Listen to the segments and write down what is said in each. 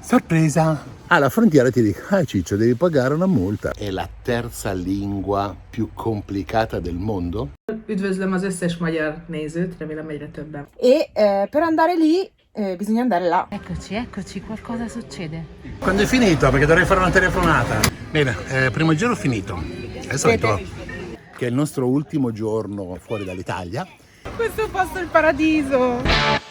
Sorpresa! Alla frontiera ti dico, Ciccio, devi pagare una multa. È la terza lingua più complicata del mondo? Üdvözlöm az összes magyar nézőt, remélem egyre többen. E per andare lì bisogna andare là. Eccoci, qualcosa succede. Quando è finito? Perché dovrei fare una telefonata. Bene, primo giro finito. Adesso vedo che è il nostro ultimo giorno fuori dall'Italia. Questo posto è il paradiso.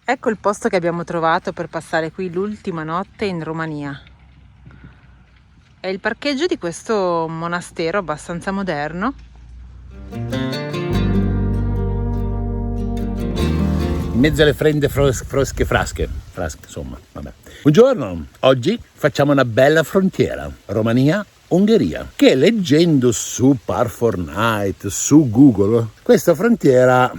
Ecco il posto che abbiamo trovato per passare qui l'ultima notte in Romania. È il parcheggio di questo monastero abbastanza moderno. In mezzo alle frasche, insomma, vabbè. Buongiorno, oggi facciamo una bella frontiera, Romania-Ungheria, che leggendo su Parfortnite, su Google, questa frontiera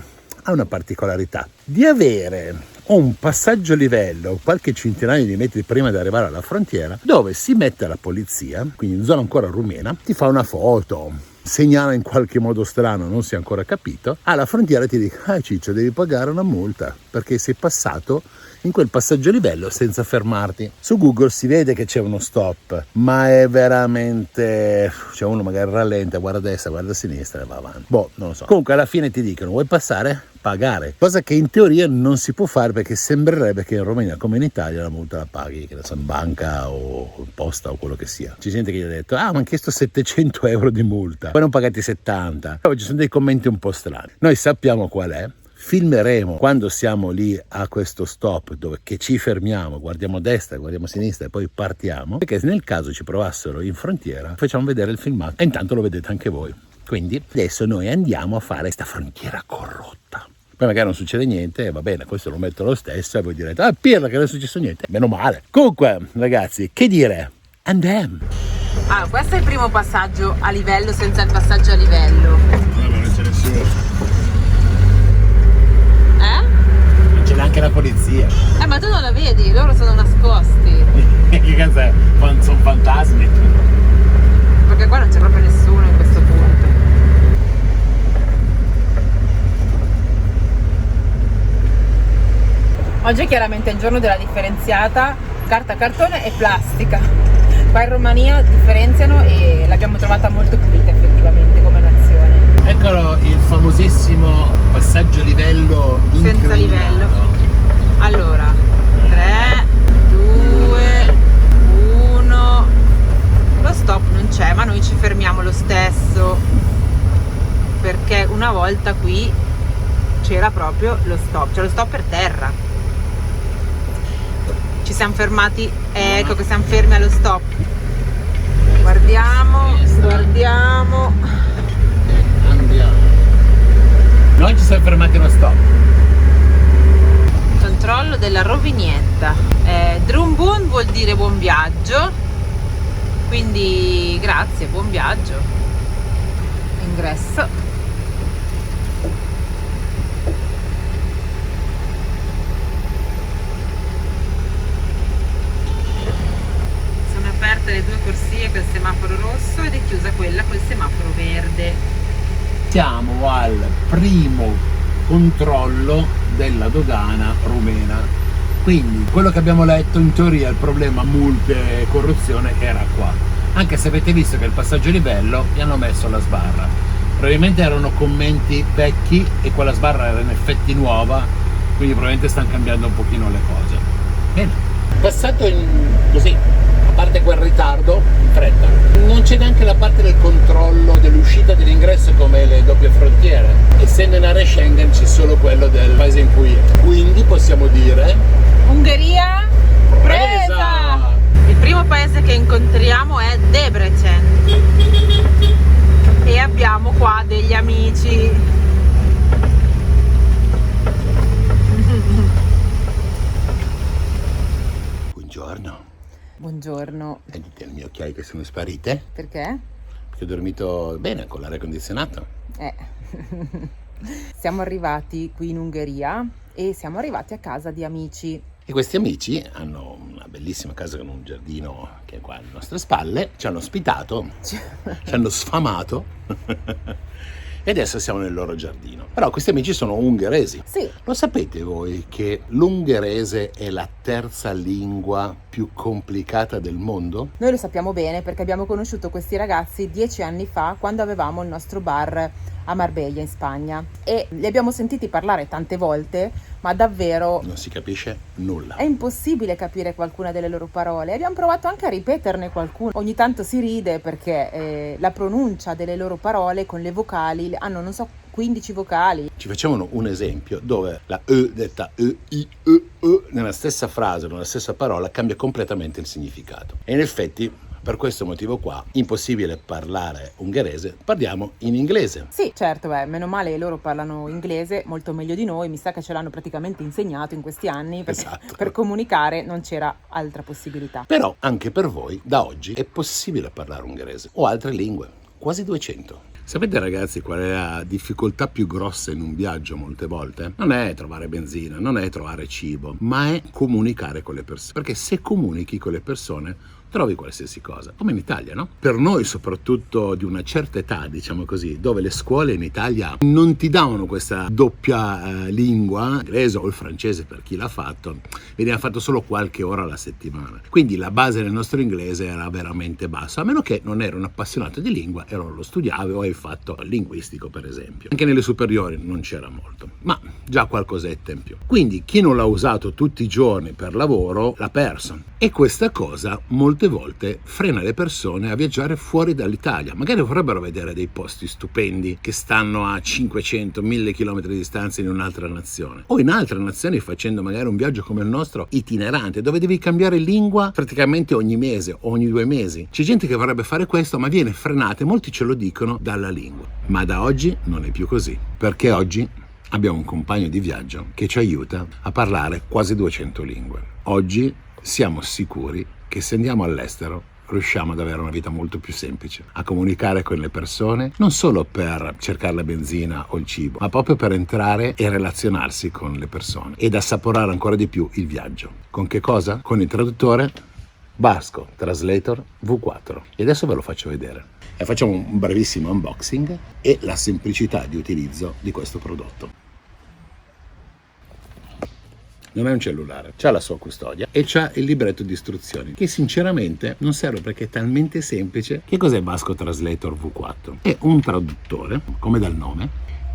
ha una particolarità di avere un passaggio a livello qualche centinaio di metri prima di arrivare alla frontiera, dove si mette la polizia, quindi in zona ancora rumena, ti fa una foto, segnala in qualche modo strano, non si è ancora capito, alla frontiera ti dice, Ciccio, devi pagare una multa perché sei passato in quel passaggio a livello senza fermarti. Su Google si vede che c'è uno stop, ma è veramente, cioè uno magari rallenta, guarda a destra, guarda a sinistra e va avanti. Boh, non lo so. Comunque alla fine ti dicono, vuoi passare? Pagare, cosa che in teoria non si può fare perché sembrerebbe che in Romania come in Italia la multa la paghi, che ne so, in banca o in posta o quello che sia. C'è gente che gli ha detto, mi hanno chiesto 700 euro di multa, poi non pagati 70. Poi ci sono dei commenti un po' strani. Noi sappiamo qual è. Filmeremo quando siamo lì a questo stop dove che ci fermiamo, guardiamo a destra, guardiamo a sinistra e poi partiamo, perché nel caso ci provassero in frontiera facciamo vedere il filmato e intanto lo vedete anche voi. Quindi adesso noi andiamo a fare questa frontiera corrotta. Poi magari non succede niente e va bene, questo lo metto lo stesso e voi direte, pirla che non è successo niente, meno male. Comunque ragazzi, che dire, andiamo. Allora, questo è il primo passaggio a livello senza il passaggio a livello. No, non c'è nessuno. Non c'è neanche la polizia. Ma tu non la vedi, loro sono nascosti. Che cazzo è? Sono fantasmi. Perché qua non c'è proprio nessuno in questo punto. Oggi è chiaramente il giorno della differenziata carta, cartone e plastica. Qua in Romania differenziano e l'abbiamo trovata molto pulita effettivamente come nazione. Eccolo il famosissimo passaggio a livello Senza livello. Allora, 3, 2, 1. Lo stop non c'è, ma noi ci fermiamo lo stesso. Perché una volta qui c'era proprio lo stop, cioè lo stop per terra. Ci siamo fermati, ecco che siamo fermi allo stop. Guardiamo. Andiamo. Noi ci siamo fermati allo stop. Controllo della rovinietta. Drumbun vuol dire buon viaggio, quindi grazie, buon viaggio. Ingresso. Sono aperte le due corsie col semaforo rosso ed è chiusa quella col semaforo verde. Siamo al primo controllo della dogana rumena. Quindi quello che abbiamo letto in teoria il problema multe e corruzione era qua. Anche se avete visto che il passaggio a livello gli hanno messo la sbarra. Probabilmente erano commenti vecchi e quella sbarra era in effetti nuova, quindi probabilmente stanno cambiando un pochino le cose. Bene. Passato così, a parte quel ritardo, in fretta. Non c'è neanche la parte del controllo dell'uscita e dell'ingresso come le doppie frontiere. Essendo in area Schengen c'è solo quello del paese in cui è. Quindi possiamo dire Ungheria presa! Il primo paese che incontriamo è Debrecen e abbiamo qua degli amici. buongiorno. Buongiorno. Vedete le mie occhiaie che sono sparite? Perché? Perché ho dormito bene con l'aria condizionata. Siamo arrivati qui in Ungheria e siamo arrivati a casa di amici. E questi amici hanno una bellissima casa con un giardino che è qua alle nostre spalle, ci hanno ospitato, ci hanno sfamato e adesso siamo nel loro giardino. Però questi amici sono ungheresi. Sì. Lo sapete voi che l'ungherese è la terza lingua più complicata del mondo? Noi lo sappiamo bene perché abbiamo conosciuto questi ragazzi 10 anni fa quando avevamo il nostro bar a Marbella in Spagna e li abbiamo sentiti parlare tante volte, ma davvero Non si capisce nulla. è impossibile capire qualcuna delle loro parole. Abbiamo provato anche a ripeterne qualcuna. Ogni tanto si ride perché la pronuncia delle loro parole con le vocali hanno, non so, 15 vocali. Ci facevano un esempio dove la E detta E, I, nella stessa frase, nella stessa parola, cambia completamente il significato. E in effetti, per questo motivo qua, impossibile parlare ungherese, parliamo in inglese. Sì, certo, meno male loro parlano inglese molto meglio di noi, mi sa che ce l'hanno praticamente insegnato in questi anni, perché Esatto. per comunicare non c'era altra possibilità. Però anche per voi, da oggi, è possibile parlare ungherese o altre lingue, quasi 200. Sapete ragazzi qual è la difficoltà più grossa in un viaggio molte volte? Non è trovare benzina, non è trovare cibo, ma è comunicare con le persone. Perché se comunichi con le persone trovi qualsiasi cosa, come in Italia, no? Per noi soprattutto di una certa età, diciamo così, dove le scuole in Italia non ti davano questa doppia lingua, l'inglese o il francese per chi l'ha fatto, veniva fatto solo qualche ora alla settimana. Quindi la base del nostro inglese era veramente bassa, a meno che non ero un appassionato di lingua e lo studiavo o hai fatto linguistico per esempio. Anche nelle superiori non c'era molto, ma già qualcosetta in più. Quindi chi non l'ha usato tutti i giorni per lavoro l'ha perso. E questa cosa molte volte frena le persone a viaggiare fuori dall'Italia. Magari vorrebbero vedere dei posti stupendi che stanno a 500-1000 km di distanza in un'altra nazione. O in altre nazioni facendo magari un viaggio come il nostro itinerante, dove devi cambiare lingua praticamente ogni mese o ogni 2 mesi. C'è gente che vorrebbe fare questo ma viene frenata, e molti ce lo dicono, dalla lingua. Ma da oggi non è più così, perché oggi abbiamo un compagno di viaggio che ci aiuta a parlare quasi 200 lingue. Oggi siamo sicuri che se andiamo all'estero riusciamo ad avere una vita molto più semplice, a comunicare con le persone, non solo per cercare la benzina o il cibo, ma proprio per entrare e relazionarsi con le persone ed assaporare ancora di più il viaggio. Con che cosa? Con il traduttore Vasco Translator V4. E adesso ve lo faccio vedere. E facciamo un brevissimo unboxing e la semplicità di utilizzo di questo prodotto. Non è un cellulare, c'ha la sua custodia e c'ha il libretto di istruzioni, che sinceramente non serve perché è talmente semplice. Che cos'è Vasco Translator V4? È un traduttore, come dal nome,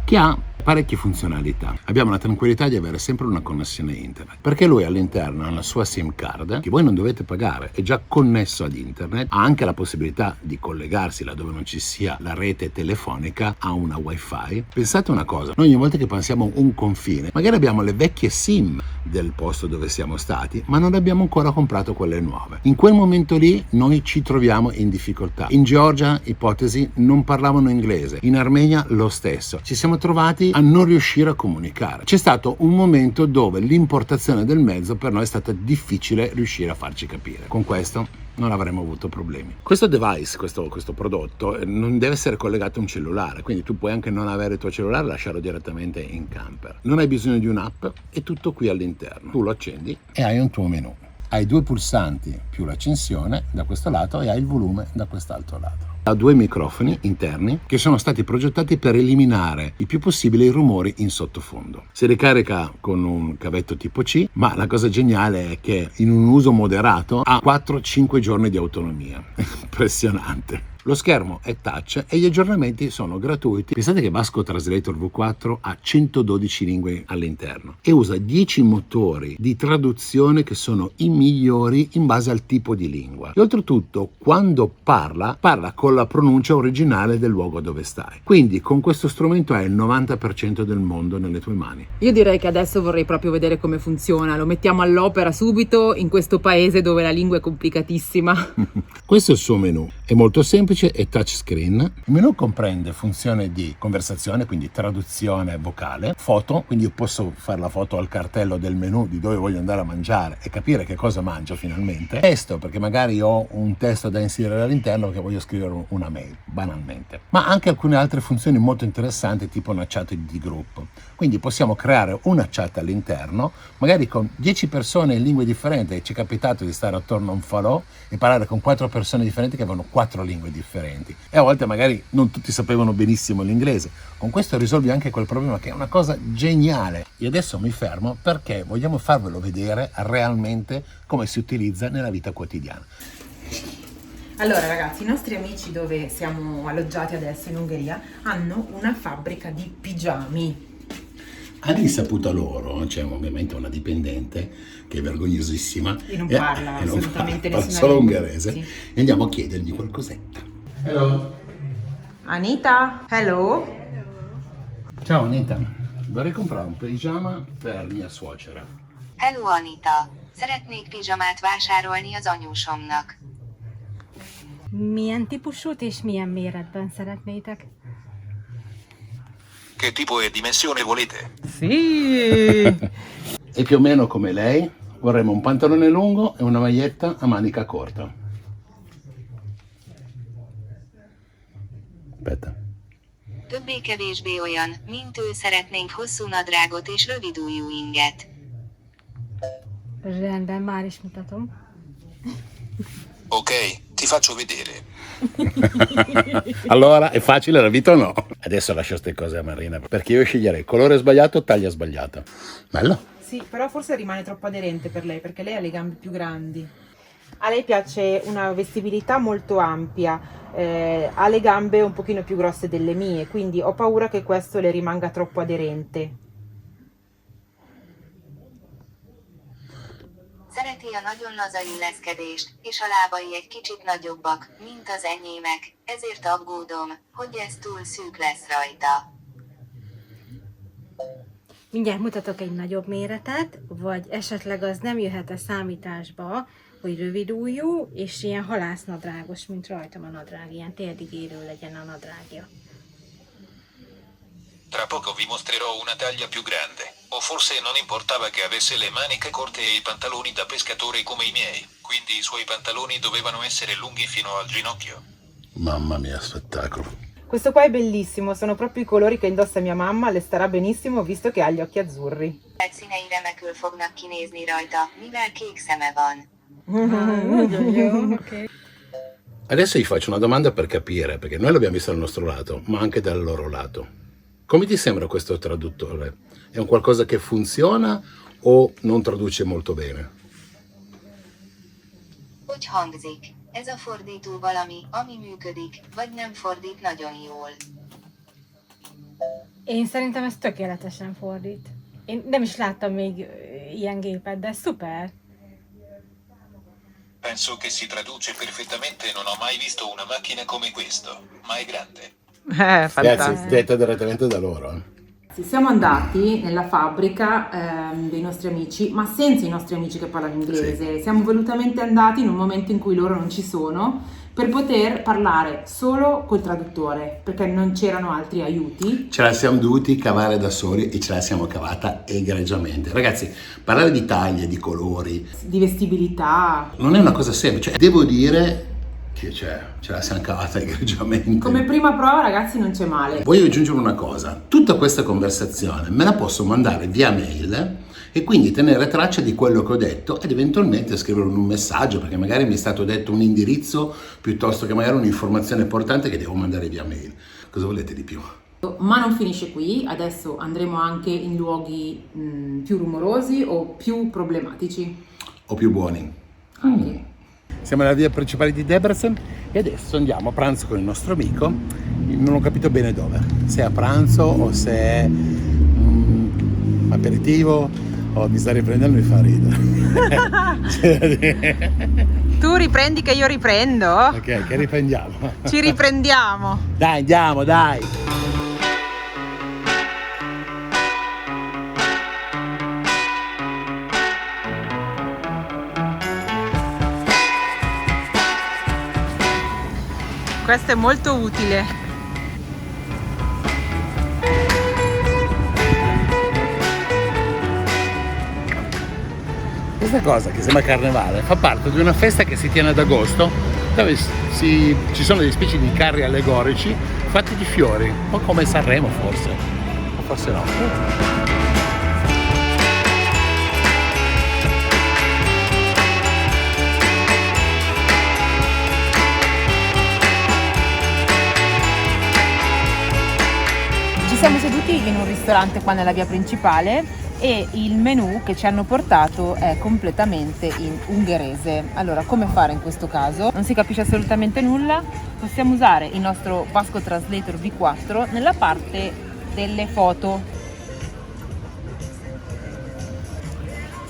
che ha parecchie funzionalità. Abbiamo la tranquillità di avere sempre una connessione internet, perché lui all'interno ha la sua SIM card che voi non dovete pagare, è già connesso ad internet, ha anche la possibilità di collegarsi laddove non ci sia la rete telefonica a una wifi. Pensate una cosa, noi ogni volta che passiamo un confine magari abbiamo le vecchie SIM del posto dove siamo stati, ma non abbiamo ancora comprato quelle nuove. In quel momento lì noi ci troviamo in difficoltà. In Georgia, ipotesi, non parlavano inglese, in Armenia lo stesso. Ci siamo trovati a non riuscire a comunicare. C'è stato un momento dove l'importazione del mezzo per noi è stata difficile riuscire a farci capire. Con questo non avremmo avuto problemi. Questo device, questo prodotto non deve essere collegato a un cellulare, quindi tu puoi anche non avere il tuo cellulare e lasciarlo direttamente in camper. Non hai bisogno di un'app, è tutto qui all'interno. Tu lo accendi e hai un tuo menu. Hai 2 pulsanti più l'accensione da questo lato e hai il volume da quest'altro lato. Ha 2 microfoni interni che sono stati progettati per eliminare il più possibile i rumori in sottofondo. Si ricarica con un cavetto tipo C, ma la cosa geniale è che in un uso moderato ha 4-5 giorni di autonomia. Impressionante. Lo schermo è touch e gli aggiornamenti sono gratuiti. Pensate che Vasco Translator V4 ha 112 lingue all'interno e usa 10 motori di traduzione che sono i migliori in base al tipo di lingua. E oltretutto, quando parla con la pronuncia originale del luogo dove stai. Quindi con questo strumento hai il 90% del mondo nelle tue mani. Io direi che adesso vorrei proprio vedere come funziona. Lo mettiamo all'opera subito in questo paese dove la lingua è complicatissima. Questo è il suo menu. È molto semplice. semplice e touchscreen. Il menu comprende funzione di conversazione, quindi traduzione vocale, foto, quindi io posso fare la foto al cartello del menu di dove voglio andare a mangiare e capire che cosa mangio finalmente. Testo, perché magari ho un testo da inserire all'interno che voglio scrivere una mail, banalmente. Ma anche alcune altre funzioni molto interessanti, tipo una chat di gruppo. Quindi possiamo creare una chat all'interno, magari con 10 persone in lingue differenti. Ci è capitato di stare attorno a un falò e parlare con 4 persone differenti che avevano 4 lingue differenti. E a volte magari non tutti sapevano benissimo l'inglese. Con questo risolvi anche quel problema, che è una cosa geniale. E adesso mi fermo perché vogliamo farvelo vedere realmente come si utilizza nella vita quotidiana. Allora ragazzi, i nostri amici dove siamo alloggiati adesso in Ungheria hanno una fabbrica di pigiami. All'insaputa loro c'è ovviamente una dipendente che è vergognosissima E non parla assolutamente parla nessuna solo lingua. ungherese, Sì. e andiamo a chiedergli qualcosetta. Hello. Anita, hello. Ciao Anita, vorrei comprare un pigiama per mia suocera. Hello Anita, szeretnék pizsamát vásárolni az anyósomnak. Milyen típusút és milyen méretben szeretnétek? Che tipo e dimensione volete? Sì. E più o meno come lei vorremmo un pantalone lungo e una maglietta a manica corta. Aspetta. Többé-kevésbé olyan, mint ő, szeretnénk hosszú nadrágot és rövidujjú inget. Rendben, már is mutatom. Ok, ti faccio vedere. Allora, è facile la vita o no? Adesso lascio queste cose a Marina, perché io sceglierei colore sbagliato, taglia sbagliata. Bello? Sì, però forse rimane troppo aderente per lei, perché lei ha le gambe più grandi. A lei piace una vestibilità molto ampia, ha le gambe un pochino più grosse delle mie, quindi ho paura che questo le rimanga troppo aderente. Szereti a nagyon laza illeszkedést, és a lábai egy kicsit nagyobbak, mint az enyémek, ezért aggódom, hogy ez túl szűk lesz rajta. Mindjárt mutatok egy nagyobb méretet, vagy esetleg az nem jöhet a számításba, hogy rövid ujjú, és ilyen halásznadrágos, mint rajtam a nadrág, ilyen térdig érő legyen a nadrágja. Tra poco vi mostrerò una taglia più grande. O forse non importava che avesse le maniche corte e i pantaloni da pescatore come i miei. Quindi i suoi pantaloni dovevano essere lunghi fino al ginocchio. Mamma mia, spettacolo. Questo qua è bellissimo, sono proprio i colori che indossa mia mamma, le starà benissimo visto che ha gli occhi azzurri. Színei remekül fognak kinézni rajta, mivel kék szeme van. Adesso gli faccio una domanda per capire, perché noi l'abbiamo visto dal nostro lato, ma anche dal loro lato. Come ti sembra questo traduttore? È un qualcosa che funziona o non traduce molto bene? Hogy hangzik? Ez a fordító valami, ami működik, vagy nem fordít nagyon jól. Én szerintem ez tökéletesen fordít. Én nem is láttam még ilyen gépet, de szuper. Penso che si traduce perfettamente e non ho mai visto una macchina come questo, ma è grande. Ragazzi, detta direttamente da loro. Siamo andati nella fabbrica dei nostri amici, ma senza i nostri amici che parlano inglese. Sì. Siamo volutamente andati in un momento in cui loro non ci sono, per poter parlare solo col traduttore, perché non c'erano altri aiuti. Ce la siamo dovuti cavare da soli e ce la siamo cavata egregiamente. Ragazzi, parlare di taglie, di colori, Di vestibilità. non è una cosa semplice. Devo dire che ce la siamo cavata egregiamente. Come prima prova, ragazzi, non c'è male. Voglio aggiungere una cosa. Tutta questa conversazione me la posso mandare via mail e quindi tenere traccia di quello che ho detto ed eventualmente scrivere un messaggio, perché magari mi è stato detto un indirizzo piuttosto che magari un'informazione importante che devo mandare via mail. Cosa volete di più? Ma non finisce qui, adesso andremo anche in luoghi più rumorosi o più problematici. O più buoni? Siamo nella via principale di Debrecen e adesso andiamo a pranzo con il nostro amico. Non ho capito bene dove, se è a pranzo o se è aperitivo o mi sta riprendendo e mi fa ridere. Tu riprendi che io riprendo? Ok, che riprendiamo. Ci riprendiamo. Dai, andiamo, dai. Questo è molto utile. Questa cosa che sembra carnevale fa parte di una festa che si tiene ad agosto, dove ci sono delle specie di carri allegorici fatti di fiori, un po' come Sanremo forse, o forse no. Siamo seduti in un ristorante qua nella via principale e il menù che ci hanno portato è completamente in ungherese. Allora, come fare in questo caso? Non si capisce assolutamente nulla. Possiamo usare il nostro Vasco Translator V4 nella parte delle foto.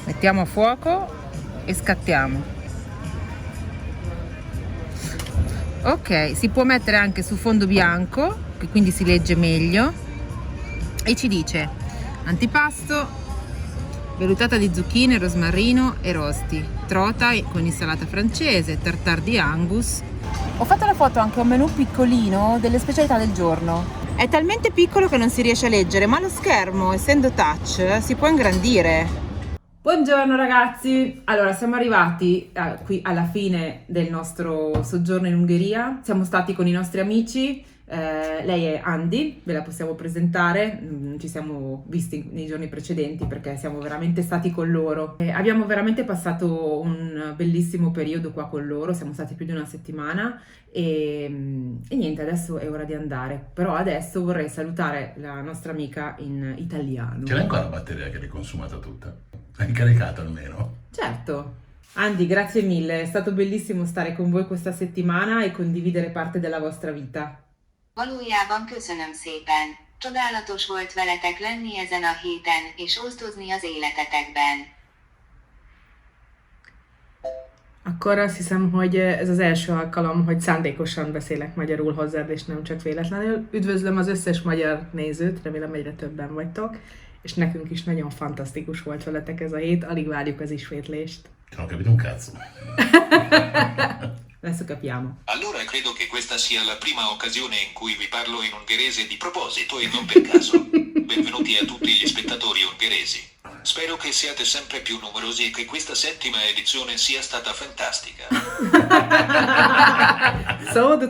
Mettiamo a fuoco e scattiamo. Ok, si può mettere anche su fondo bianco, che quindi si legge meglio. E ci dice antipasto, vellutata di zucchine, rosmarino e rosti, trota con insalata francese, tartare di Angus. Ho fatto la foto anche a un menù piccolino delle specialità del giorno. È talmente piccolo che non si riesce a leggere, ma lo schermo, essendo touch, si può ingrandire. Buongiorno ragazzi, allora siamo arrivati qui alla fine del nostro soggiorno in Ungheria, siamo stati con i nostri amici. Lei è Andy, ve la possiamo presentare, ci siamo visti nei giorni precedenti perché siamo veramente stati con loro. Abbiamo veramente passato un bellissimo periodo qua con loro, siamo stati più di una settimana e niente, adesso è ora di andare. Però adesso vorrei salutare la nostra amica in italiano. Ce l'hai ancora la batteria che l'hai consumata tutta? L'hai caricata almeno? Certo. Andy, grazie mille, è stato bellissimo stare con voi questa settimana e condividere parte della vostra vita. Valójában köszönöm szépen. Csodálatos volt veletek lenni ezen a héten, és osztozni az életetekben. Akkor azt hiszem, hogy ez az első alkalom, hogy szándékosan beszélek magyarul hozzád, és nem csak véletlenül. Üdvözlöm az összes magyar nézőt, remélem egyre többen vagytok, és nekünk is nagyon fantasztikus volt veletek ez a hét, alig várjuk az ismétlést. Non ho capito un cazzo. Adesso capiamo. Allora credo che questa sia la prima occasione in cui vi parlo in ungherese di proposito e non per caso. Benvenuti a tutti gli spettatori ungheresi. Spero che siate sempre più numerosi e che questa settima edizione sia stata fantastica. So the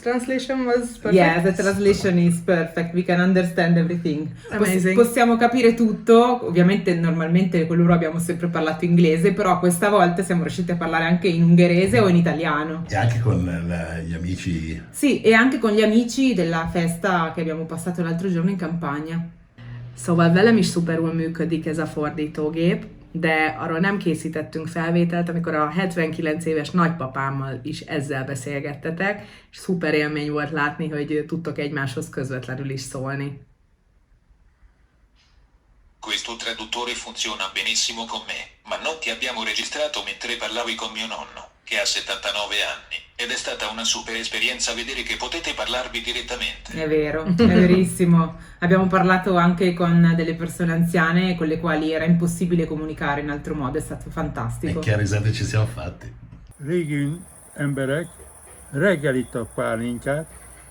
translation was perfect? Yeah, the translation is perfect, we can understand everything. Amazing. Possiamo capire tutto, ovviamente normalmente con loro abbiamo sempre parlato inglese, però questa volta siamo riusciti a parlare anche in ungherese o in italiano. E anche con gli amici. Sì, e anche con gli amici della festa che abbiamo passato l'altro giorno in campagna. Szóval velem is szuperul működik ez a fordítógép, de arról nem készítettünk felvételt, amikor a 79 éves nagypapámmal is ezzel beszélgettetek, és szuper élmény volt látni, hogy tudtok egymáshoz közvetlenül is szólni. Questo traduttore funziona benissimo con me, ma non ti abbiamo registrato mentre parlavi con mio nonno, che ha 79 anni, ed è stata una super esperienza vedere che potete parlarvi direttamente. È vero, è verissimo. Abbiamo parlato anche con delle persone anziane con le quali era impossibile comunicare in altro modo, è stato fantastico. E che risate ci siamo fatti. Régi emberek reggel ittak pálinkát,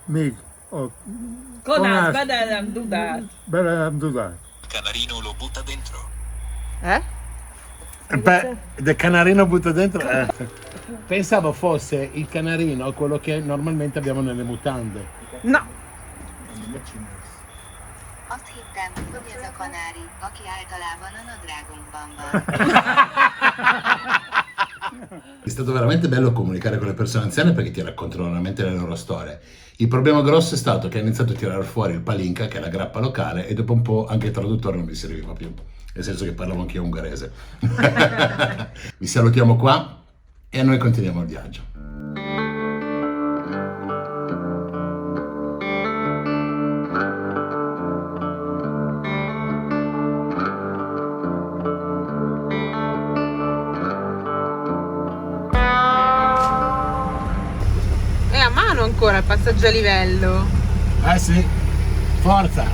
még a Konás, belelem dudát. belelem dudát. Canarino lo butta dentro. Beh, del canarino butta dentro. Pensavo fosse il canarino quello che normalmente abbiamo nelle mutande. No! Azt hittem, hogy ez a kanári, aki általában a nadrágunkban van. È stato veramente bello comunicare con le persone anziane perché ti raccontano veramente le loro storie. Il problema grosso è stato che ha iniziato a tirare fuori il palinka, che è la grappa locale, e dopo un po' anche il traduttore non mi serviva più, nel senso che parlavo anch'io ungherese. Vi salutiamo qua e noi continuiamo il viaggio. È a mano ancora il passaggio a livello. Eh sì, forza!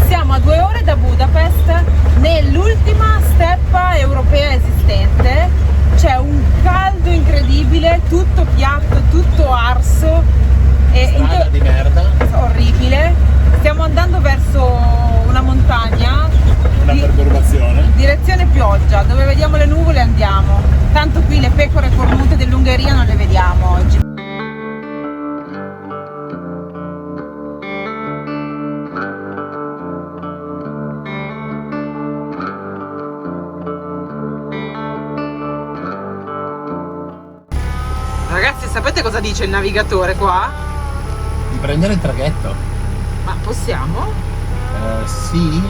Siamo a 2 ore da Budapest, nell'ultima steppa europea esistente. C'è un caldo incredibile. orribile, tutto piatto, tutto arso. Strada di merda. Orribile. Stiamo andando verso una montagna. Una perturbazione. Direzione pioggia, dove vediamo le nuvole andiamo. Tanto qui le pecore cornute dell'Ungheria non le vediamo oggi. Ragazzi, sapete cosa dice il navigatore qua? Di prendere il traghetto. Ma possiamo? Sì.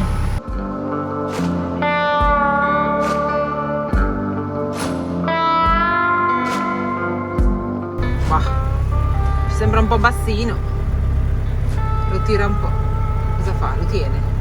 Ma ci sembra un po' bassino. Lo tira un po'. Cosa fa? Lo tiene.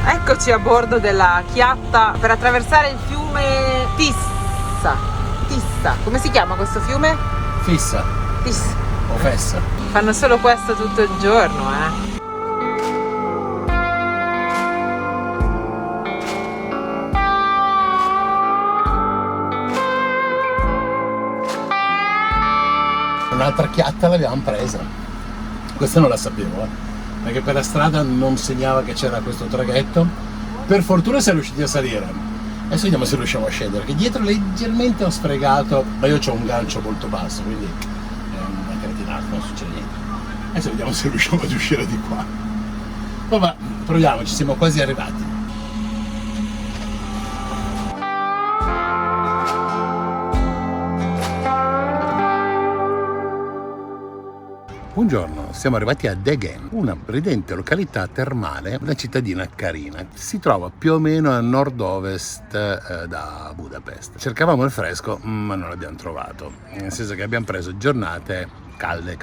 Eccoci a bordo della chiatta per attraversare il fiume Tissa. Come si chiama questo fiume? Fissa. Tissa. O fessa. Fanno solo questo tutto il giorno, Un'altra chiatta l'abbiamo presa. Questa non la sapevo, perché per la strada non segnava che c'era questo traghetto. Per fortuna siamo riusciti a salire. Adesso vediamo se riusciamo a scendere, che dietro leggermente ho sfregato, ma io ho un gancio molto basso, quindi è una cretinata, non succede niente. Adesso vediamo se riusciamo ad uscire di qua. Vabbè, proviamo, ci siamo quasi arrivati. Buongiorno, siamo arrivati a Degen, una ridente località termale, una cittadina carina. Si trova più o meno a nord-ovest da Budapest. Cercavamo il fresco, ma non l'abbiamo trovato, nel senso che abbiamo preso giornate calde,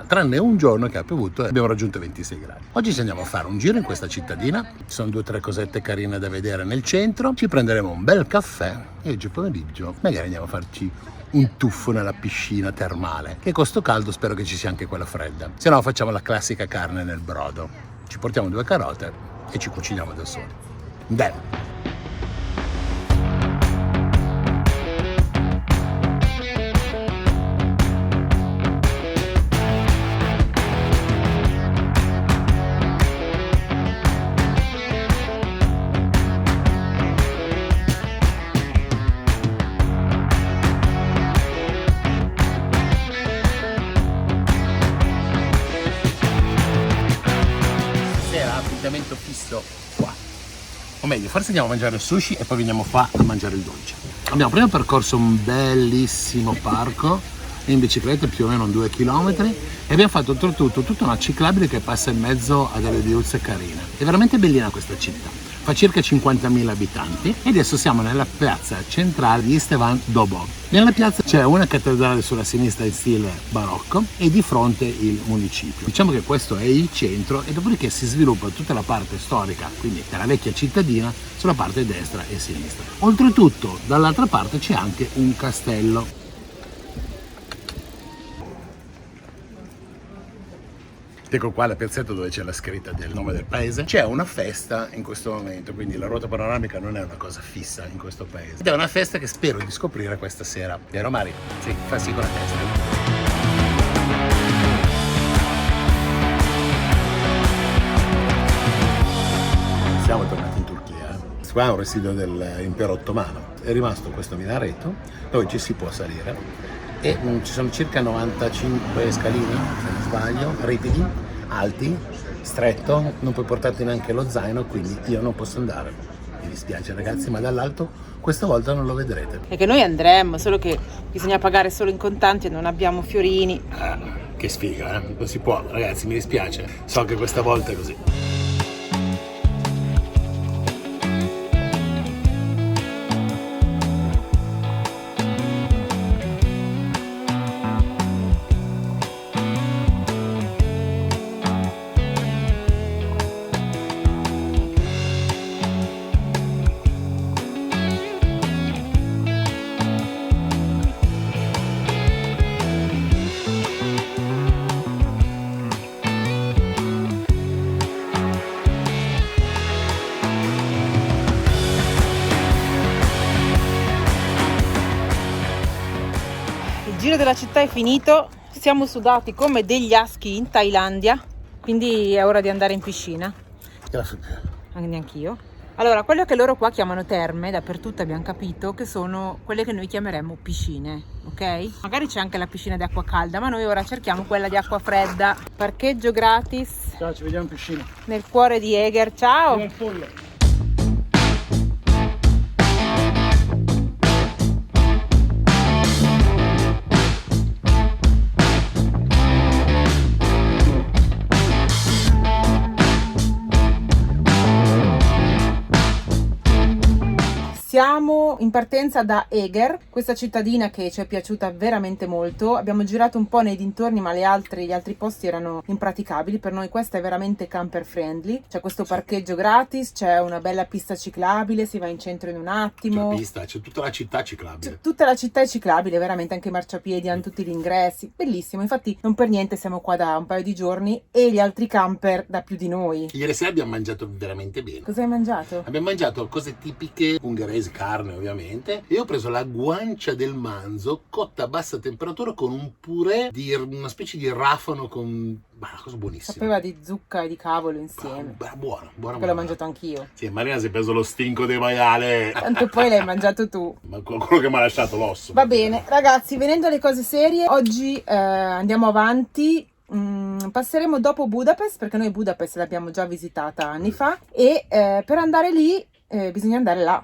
tranne un giorno che ha piovuto e abbiamo raggiunto 26 gradi. Oggi ci andiamo a fare un giro in questa cittadina, ci sono 2 o 3 cosette carine da vedere nel centro, ci prenderemo un bel caffè e oggi pomeriggio magari andiamo a farci un tuffo nella piscina termale, che con sto caldo spero che ci sia anche quella fredda, se no facciamo la classica carne nel brodo, ci portiamo 2 carote e ci cuciniamo da soli. Dai! Fisso qua, o meglio, forse andiamo a mangiare il sushi e poi veniamo qua a mangiare il dolce. Abbiamo prima percorso un bellissimo parco in bicicletta, più o meno 2 chilometri, e abbiamo fatto oltretutto tutta una ciclabile che passa in mezzo a delle viuzze carine. È veramente bellina questa città, fa circa 50.000 abitanti e adesso siamo nella piazza centrale di Istvan Dobov. Nella piazza c'è una cattedrale sulla sinistra in stile barocco e di fronte il municipio. Diciamo che questo è il centro e dopodiché si sviluppa tutta la parte storica, quindi della vecchia cittadina, sulla parte destra e sinistra. Oltretutto dall'altra parte c'è anche un castello. Ecco qua la piazzetta dove c'è la scritta del nome del paese. C'è una festa in questo momento, quindi la ruota panoramica non è una cosa fissa in questo paese. Ed è una festa che spero di scoprire questa sera. Vero Mari? Sì, fa sì con la testa. Siamo tornati in Turchia. Qua è un residuo dell'impero ottomano. È rimasto questo minareto dove ci si può salire. E ci sono circa 95 scalini, se non sbaglio, ripidi, alti, stretto, non puoi portarti neanche lo zaino, quindi io non posso andare. Mi dispiace ragazzi, ma dall'alto questa volta non lo vedrete. E che noi andremmo, solo che bisogna pagare solo in contanti e non abbiamo fiorini. Che sfiga, non si può, ragazzi, mi dispiace, so che questa volta è così. della città è finito, siamo sudati come degli aschi in Thailandia, quindi è ora di andare in piscina. Neanch'io. Allora, quello che loro qua chiamano terme, dappertutto abbiamo capito che sono quelle che noi chiameremo piscine, ok? Magari c'è anche la piscina di acqua calda, ma noi ora cerchiamo quella di acqua fredda. Parcheggio gratis. Ciao, ci vediamo in piscina. Nel cuore di Eger, ciao! Siamo in partenza da Eger, questa cittadina che ci è piaciuta veramente molto. Abbiamo girato un po' nei dintorni, ma gli altri posti erano impraticabili. Per noi questa è veramente camper friendly. C'è questo parcheggio gratis, c'è una bella pista ciclabile, si va in centro in un attimo. C'è tutta la città ciclabile. Tutta la città è ciclabile, veramente, anche i marciapiedi hanno tutti gli ingressi. Bellissimo, infatti non per niente siamo qua da un paio di giorni e gli altri camper da più di noi. Ieri sera abbiamo mangiato veramente bene. Cosa hai mangiato? Abbiamo mangiato cose tipiche ungheresi, carne ovviamente, e ho preso la guancia del manzo cotta a bassa temperatura con un purè di una specie di rafano con una cosa buonissima. Sapeva di zucca e di cavolo insieme. Buono. Che l'ho mangiato anch'io. Sì, Marina si è preso lo stinco di maiale. Tanto poi l'hai mangiato tu. Ma quello che mi ha lasciato l'osso. Va bene, ragazzi, venendo alle cose serie, oggi andiamo avanti. Passeremo dopo Budapest, perché noi Budapest l'abbiamo già visitata anni fa, e per andare lì bisogna andare là.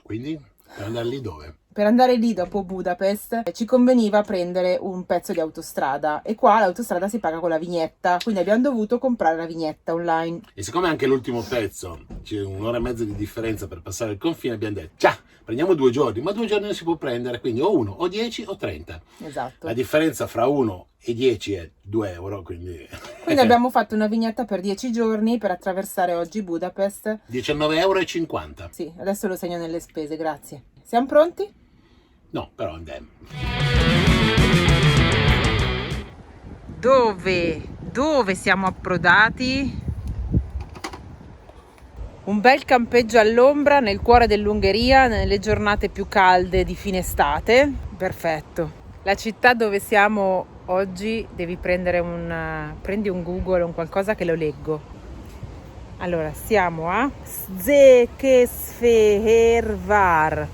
Quindi, per andare lì dove? Per andare lì dopo Budapest ci conveniva prendere un pezzo di autostrada, e qua l'autostrada si paga con la vignetta, quindi abbiamo dovuto comprare la vignetta online. E siccome anche l'ultimo pezzo c'è un'ora e mezza di differenza per passare il confine, abbiamo detto ciao, prendiamo 2 giorni, ma 2 giorni non si può prendere, quindi o 1, o 10 o 30. Esatto. La differenza fra 1 e 10 è 2 euro, quindi abbiamo fatto una vignetta per 10 giorni per attraversare oggi Budapest. 19,50 euro. Sì, adesso lo segno nelle spese, grazie. Siamo pronti? No, però andiamo. Dove siamo approdati? Un bel campeggio all'ombra nel cuore dell'Ungheria, nelle giornate più calde di fine estate. Perfetto. La città dove siamo oggi, devi prendere prendi un Google o un qualcosa che lo leggo. Allora, siamo a Székesfehérvár.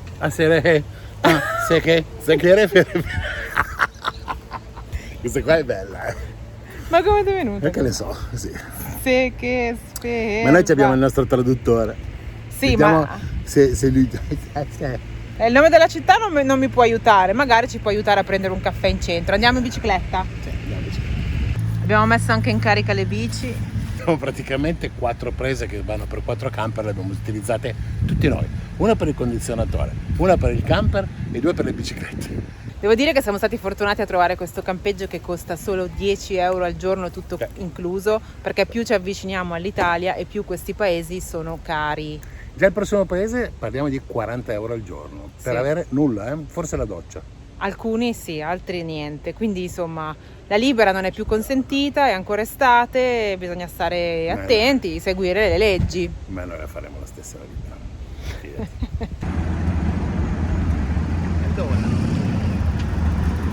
Questa qua è bella, Ma come ti è venuto? Perché le so, sì. Székesfehérvár. Ma noi abbiamo il nostro traduttore. Sì, vediamo ma se lui... il nome della città non mi può aiutare, magari ci può aiutare a prendere un caffè in centro. Andiamo in bicicletta? Sì, andiamo in bicicletta. Abbiamo messo anche in carica le bici. Abbiamo praticamente 4 prese che vanno per 4 camper, le abbiamo utilizzate tutti noi. Una per il condizionatore, una per il camper e 2 per le biciclette. Devo dire che siamo stati fortunati a trovare questo campeggio che costa solo 10 euro al giorno, tutto incluso, perché più ci avviciniamo all'Italia e più questi paesi sono cari. Già il prossimo paese parliamo di 40 euro al giorno, per Sì. avere nulla, forse la doccia. Alcuni sì, altri niente, quindi insomma la libera non è più consentita, è ancora estate, bisogna stare attenti, seguire le leggi. Ma noi la faremo la stessa vita.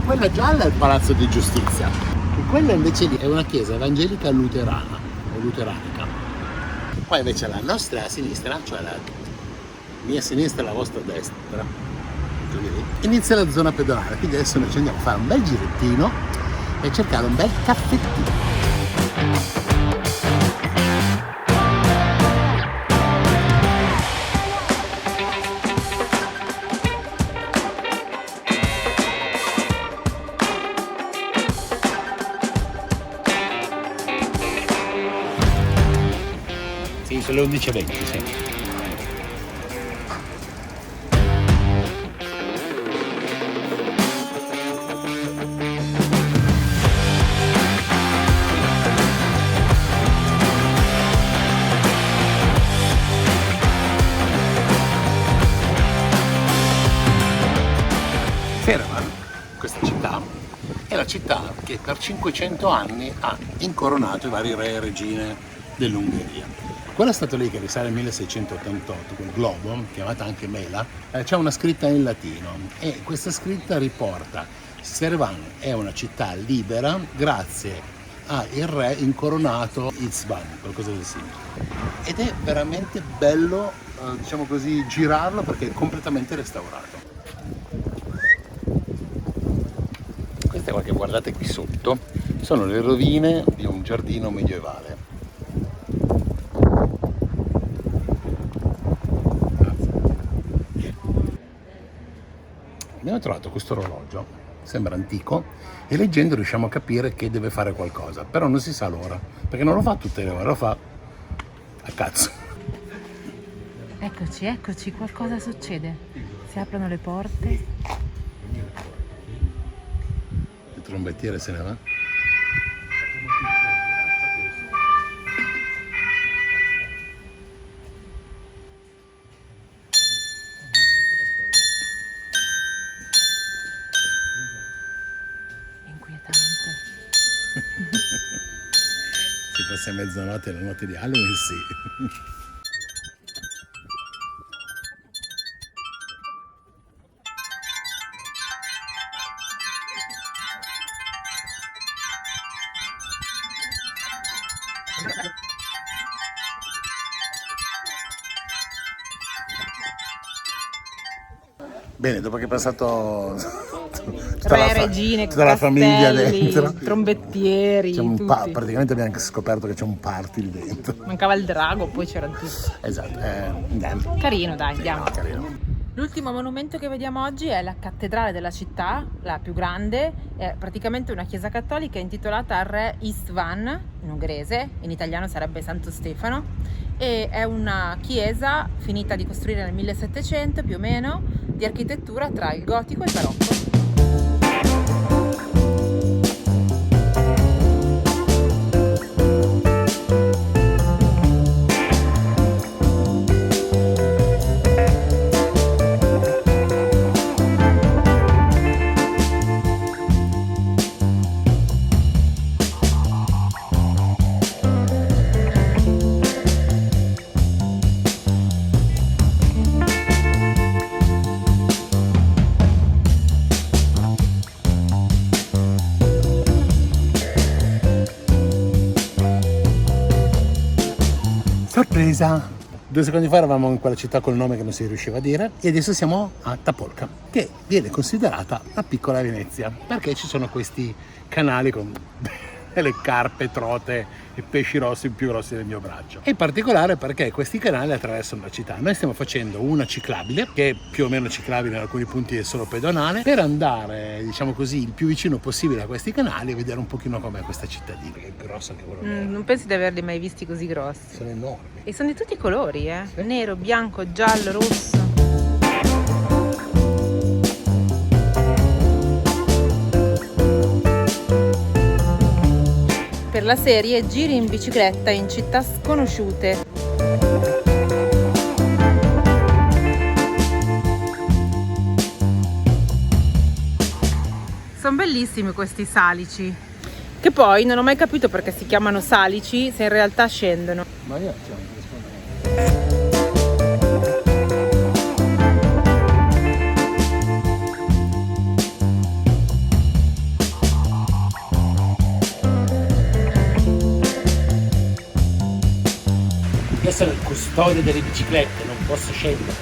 Quella gialla è il Palazzo di Giustizia e quella invece lì è una chiesa evangelica luterana o luteranica. Poi invece la nostra sinistra, cioè la mia sinistra e la vostra destra, inizia la zona pedonale, quindi adesso noi ci andiamo a fare un bel girettino e cercare un bel caffettino. Sì, sono le 11:20, sì. Fehérvár, questa città, è la città che per 500 anni ha incoronato i vari re e regine dell'Ungheria. Quella statua lì che risale al 1688, quel globo, chiamata anche mela, c'è una scritta in latino e questa scritta riporta Yerevan è una città libera grazie al re incoronato István, qualcosa del simile. Ed è veramente bello, diciamo così, girarlo perché è completamente restaurato. Queste qua che guardate qui sotto sono le rovine di un giardino medievale. Abbiamo trovato questo orologio, sembra antico, e leggendo riusciamo a capire che deve fare qualcosa, però non si sa l'ora, perché non lo fa tutte le ore, lo fa a cazzo. Eccoci, eccoci, qualcosa succede. Si aprono le porte. Il trombettiere se ne va. Se fosse mezzanotte, la notte di Halloween, sì. Bene, dopo che è passato Re, regine, tutta la famiglia castelli, dentro, trombettieri, c'è un tutti. praticamente abbiamo anche scoperto che c'è un party lì dentro. Mancava il drago, poi c'erano tutti. Esatto, andiamo. Carino, dai, andiamo. Carino. L'ultimo monumento che vediamo oggi è la cattedrale della città, la più grande, è praticamente una chiesa cattolica intitolata al re István, in ungherese, in italiano sarebbe Santo Stefano, e è una chiesa finita di costruire nel 1700 più o meno, di architettura tra il gotico e il barocco. Sorpresa! 2 secondi fa eravamo in quella città col nome che non si riusciva a dire e adesso siamo a Tapolca, che viene considerata la piccola Venezia, perché ci sono questi canali con le carpe, trote e pesci rossi più grossi del mio braccio. E in particolare perché questi canali attraversano la città. Noi stiamo facendo una ciclabile, che è più o meno ciclabile, in alcuni punti è solo pedonale, per andare, diciamo così, il più vicino possibile a questi canali e vedere un pochino com'è questa cittadina, che è grossa che vuole. Non pensi di averli mai visti così grossi. Sono enormi. E sono di tutti i colori, Sì. Nero, bianco, giallo, rosso. Per la serie Giri in bicicletta in città sconosciute. Sono bellissimi questi salici, che poi non ho mai capito perché si chiamano salici se in realtà scendono. Ma io ti rispondo. Io sono il custode delle biciclette, non posso scendere.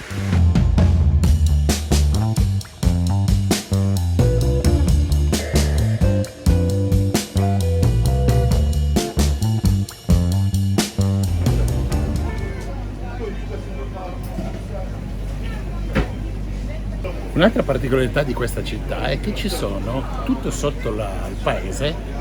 Un'altra particolarità di questa città è che ci sono, tutto sotto il paese,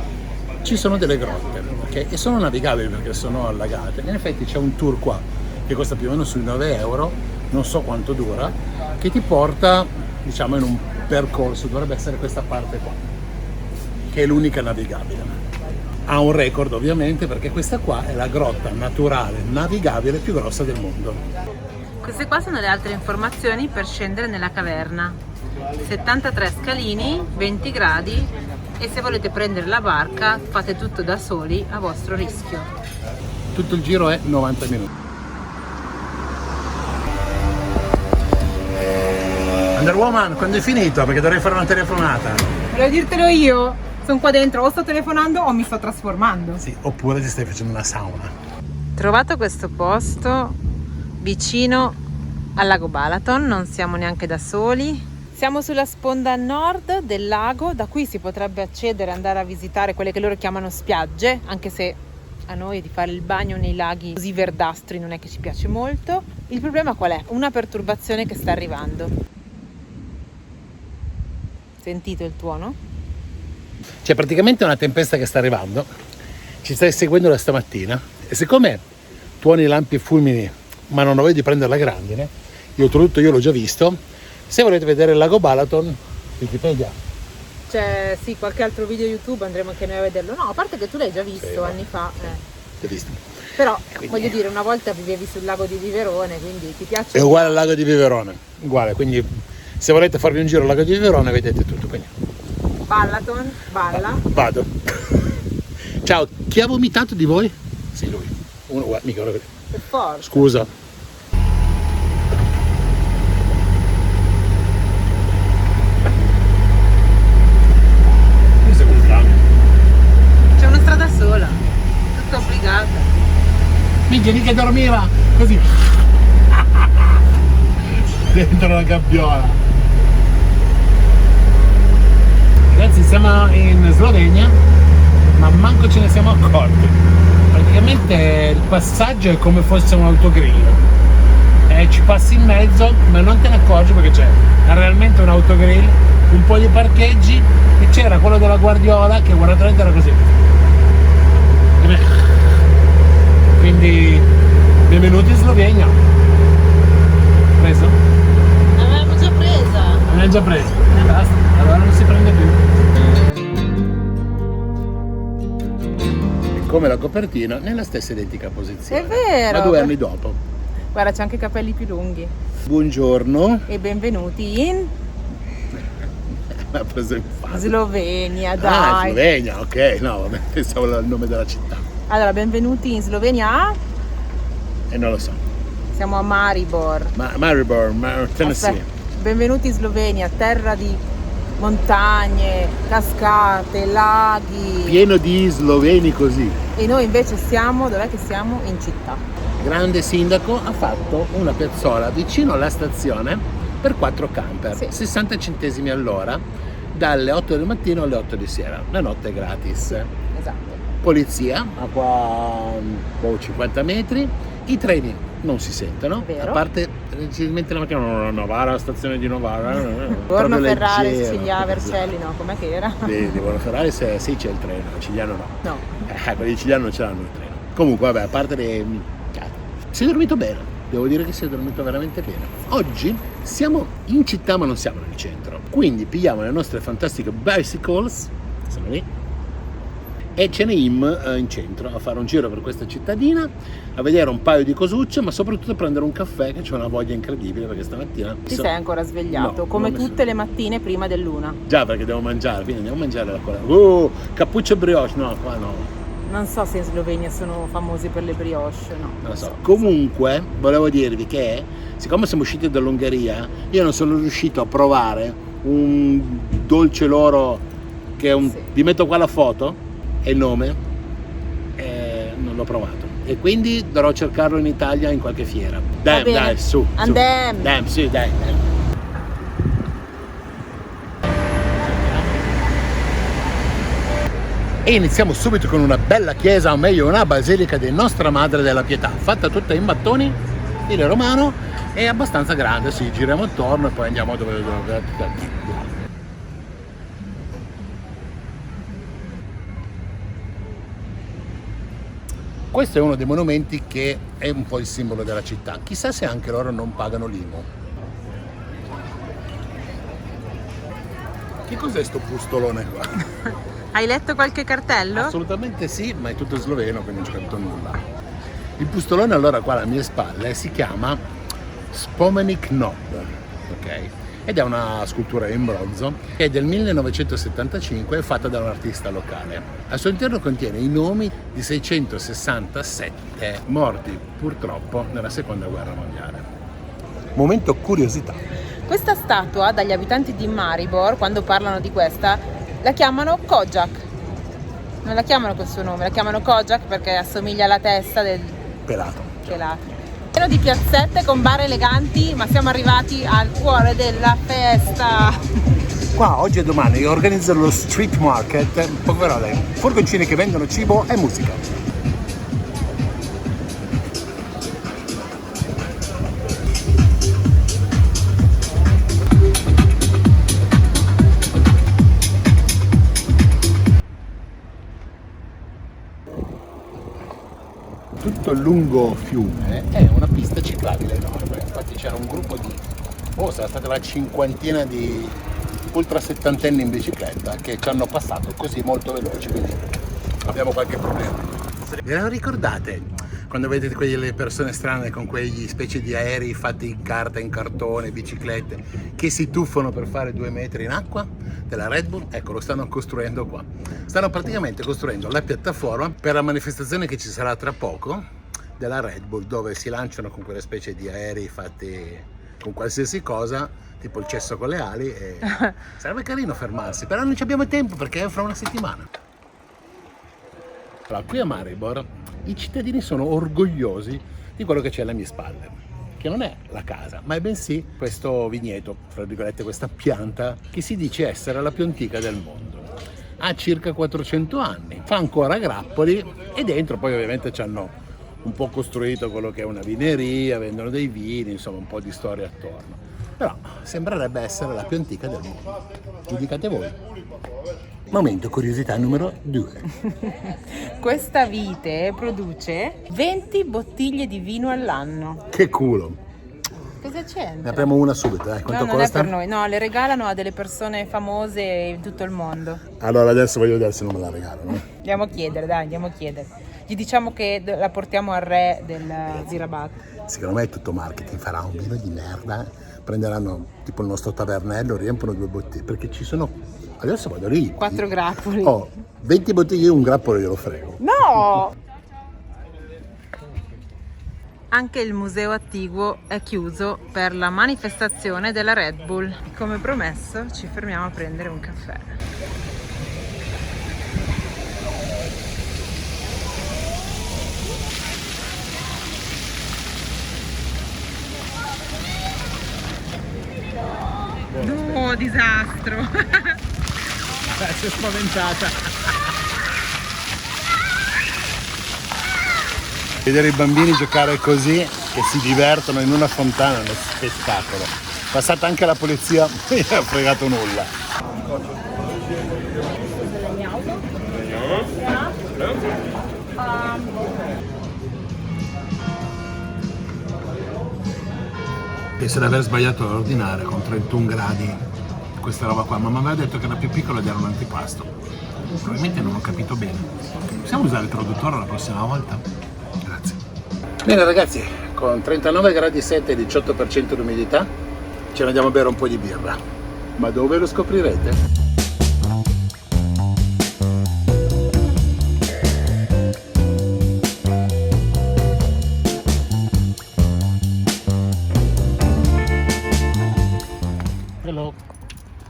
ci sono delle grotte, okay? E sono navigabili perché sono allagate. In effetti c'è un tour qua che costa più o meno sui 9 euro, non so quanto dura, che ti porta, diciamo, in un percorso, dovrebbe essere questa parte qua, che è l'unica navigabile. Ha un record ovviamente perché questa qua è la grotta naturale navigabile più grossa del mondo. Queste qua sono le altre informazioni per scendere nella caverna. 73 scalini, 20 gradi e se volete prendere la barca fate tutto da soli a vostro rischio. Tutto il giro è 90 minuti. Wonder Woman, quando è finito? Perché dovrei fare una telefonata. Volevo dirtelo io, sono qua dentro, o sto telefonando o mi sto trasformando. Sì, oppure ti stai facendo una sauna. Trovato questo posto vicino al lago Balaton, non siamo neanche da soli. Siamo sulla sponda nord del lago, da qui si potrebbe accedere e andare a visitare quelle che loro chiamano spiagge, anche se a noi di fare il bagno nei laghi così verdastri non è che ci piace molto. Il problema qual è? Una perturbazione che sta arrivando. Sentito il tuono? C'è praticamente una tempesta che sta arrivando, ci stai seguendo da stamattina e siccome tuoni, lampi e fulmini ma non ho voglia di prendere la grandine, io l'ho già visto. Se volete vedere il lago Balaton, Wikipedia. C'è sì, qualche altro video YouTube, andremo anche noi a vederlo. No, a parte che tu l'hai già visto Sì, anni fa. L'ho visto. Però Quindi- voglio dire, una volta vivevi sul lago di Viverone, quindi ti piace? È uguale al lago di Viverone, uguale, quindi se volete farvi un giro al lago di Viverone vedete tutto. Quindi Balaton, balla. vado. Ciao, chi ha vomitato di voi? Sì, lui. Uno, guarda, mica lo vedo. Per forza. Scusa. C'è una strada sola, tutta obbligata. Minchia, lì che dormiva così dentro la gabbiola. Ragazzi, siamo in Slovenia ma manco ce ne siamo accorti. Praticamente il passaggio è come fosse un autogrill, ci passi in mezzo ma non te ne accorgi perché c'è realmente un autogrill, un po' di parcheggi e c'era quello della Guardiola che guardatamente era così. Quindi benvenuti in Slovenia. Preso? L'avevamo già presa. L'abbiamo già preso. Basta, allora non si prende più. E come la copertina nella stessa identica posizione. È vero. Ma 2 anni dopo. Guarda, c'è anche i capelli più lunghi. Buongiorno. E benvenuti in Mi ha preso in faccia. Slovenia, Ah, dai. Slovenia, ok. No, vabbè, pensavo al nome della città. Allora, benvenuti in Slovenia. E non lo so. Siamo a Maribor. Maribor, Tennessee. Aspetta. Benvenuti in Slovenia, terra di montagne, cascate, laghi. Pieno di sloveni così. E noi invece siamo, dov'è che siamo? In città. Grande sindaco ha fatto una piazzola vicino alla stazione per 4 camper, Sì. 60 centesimi all'ora, dalle 8 del mattino alle 8 di sera. La notte è gratis. Esatto. Polizia a qua 50 metri, i treni non si sentono, Vero. a parte leggermente la macchina Novara, la stazione di Novara. Borno, proprio Ferrari, leggero. Sicilia, Vercelli, no? Com'è che era? Di Borno Ferrari sì c'è il treno, Cigliano no. No. Quelli di Cigliano non ce l'hanno il treno. Comunque vabbè, a parte le minchiate. Si è dormito bene, devo dire che si è dormito veramente bene. Oggi siamo in città ma non siamo nel centro, quindi pigliamo le nostre fantastiche bicycles, che sono lì, e ce ne in centro a fare un giro per questa cittadina, a vedere un paio di cosucce, ma soprattutto a prendere un caffè, che c'ho una voglia incredibile perché stamattina Ti sei ancora svegliato, No, come non mi tutte le mattine prima dell'una. già perché devo mangiare, quindi andiamo a mangiare la cola. Cappuccio e brioche, no, qua no. Non so se in Slovenia sono famosi per le brioche, no. Non lo so. Comunque volevo dirvi che siccome siamo usciti dall'Ungheria, io non sono riuscito a provare un dolce loro che è un... Sì. Vi metto qua la foto e il nome, non l'ho provato e quindi dovrò cercarlo in Italia in qualche fiera. Dai, bene. dai, su. Andiamo. Dai, sì, dai. E iniziamo subito con una bella chiesa, o meglio una basilica di Nostra Madre della Pietà, fatta tutta in mattoni, stile romano, e abbastanza grande, sì, giriamo attorno e poi andiamo dove. Questo è uno dei monumenti che è un po' il simbolo della città, chissà se anche loro non pagano l'IMU. Che cos'è sto pustolone qua? Hai letto qualche cartello? Assolutamente sì, ma è tutto sloveno, quindi non c'è scritto nulla. Il allora qua alle mie spalle si chiama Spomenik Nob, ok? Ed è una scultura in bronzo che è del 1975 e fatta da un artista locale. Al suo interno contiene i nomi di 667 morti purtroppo nella seconda guerra mondiale. Momento curiosità. Questa statua, dagli abitanti di Maribor, quando parlano di questa, La chiamano Kojak. Non la chiamano col suo nome, la chiamano Kojak perché assomiglia alla testa del Pelato. pelato. Pieno di piazzette con bar eleganti, ma siamo arrivati al cuore della festa. Qua oggi e domani organizzano lo street market, poverole, furgoncini che vendono cibo e musica. Tutto lungo fiume è una pista ciclabile enorme, infatti c'era un gruppo di, sarà stata una cinquantina di ultra settantenni in bicicletta che ci hanno passato così molto veloci, quindi abbiamo qualche problema. Ve lo ricordate quando vedete quelle persone strane con quegli specie di aerei fatti in carta, in cartone, biciclette che si tuffano per fare 2 metri in acqua? Della Red Bull? Ecco, lo stanno costruendo qua. Stanno praticamente costruendo la piattaforma per la manifestazione che ci sarà tra poco della Red Bull, dove si lanciano con quelle specie di aerei fatti con qualsiasi cosa, tipo il cesso con le ali, e sarebbe carino fermarsi, però non ci abbiamo tempo perché è fra una settimana. Allora, qui a Maribor i cittadini sono orgogliosi di quello che c'è alle mie spalle, che non è la casa, ma è bensì questo vigneto, fra virgolette questa pianta, che si dice essere la più antica del mondo. Ha circa 400 anni, fa ancora grappoli e dentro poi ovviamente ci hanno un po' costruito quello che è una vineria, vendono dei vini, insomma un po' di storia attorno. Però sembrerebbe essere la più antica del mondo. Giudicate voi. Momento curiosità numero 2. Questa vite produce 20 bottiglie di vino all'anno. Che culo! Cosa c'è? Ne apriamo una subito, quanto no, non costa? è per noi, no, le regalano a delle persone famose in tutto il mondo. Allora adesso voglio vedere se non me la regalano. Andiamo a chiedere, dai, andiamo a chiedere. Gli diciamo che la portiamo al re del Zirabat. Secondo me è tutto marketing, farà un vino di merda, prenderanno tipo il nostro tavernello, riempiono 2 bottiglie, perché ci sono, adesso vado lì. 4 grappoli. 20 bottiglie e un grappolo glielo frego. No! Anche il museo attiguo è chiuso per la manifestazione della Red Bull. Come promesso ci fermiamo a prendere un caffè. Oh, disastro! Si è spaventata. Vedere i bambini giocare così, che si divertono in una fontana, è uno spettacolo. Passata anche la polizia, non gli ha fregato nulla. Penso di aver sbagliato ad ordinare con 31 gradi questa roba qua, ma mi aveva detto che era più piccola ed era un antipasto. Probabilmente non ho capito bene. Possiamo usare il traduttore la prossima volta? Grazie. Bene ragazzi, con 39 gradi 7 e 18% di umidità ce ne andiamo a bere un po' di birra. Ma dove lo scoprirete?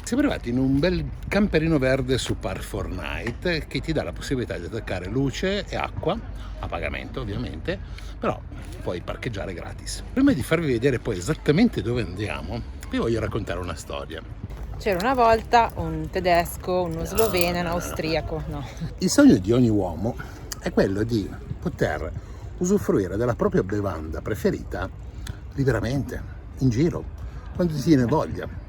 Siamo arrivati in un bel camperino verde su Park4Night che ti dà la possibilità di attaccare luce e acqua, a pagamento ovviamente, però puoi parcheggiare gratis. Prima di farvi vedere poi esattamente dove andiamo, vi voglio raccontare una storia. C'era una volta un tedesco, uno sloveno e un austriaco. No. Il sogno di ogni uomo è quello di poter usufruire della propria bevanda preferita liberamente, in giro, quando ti viene voglia.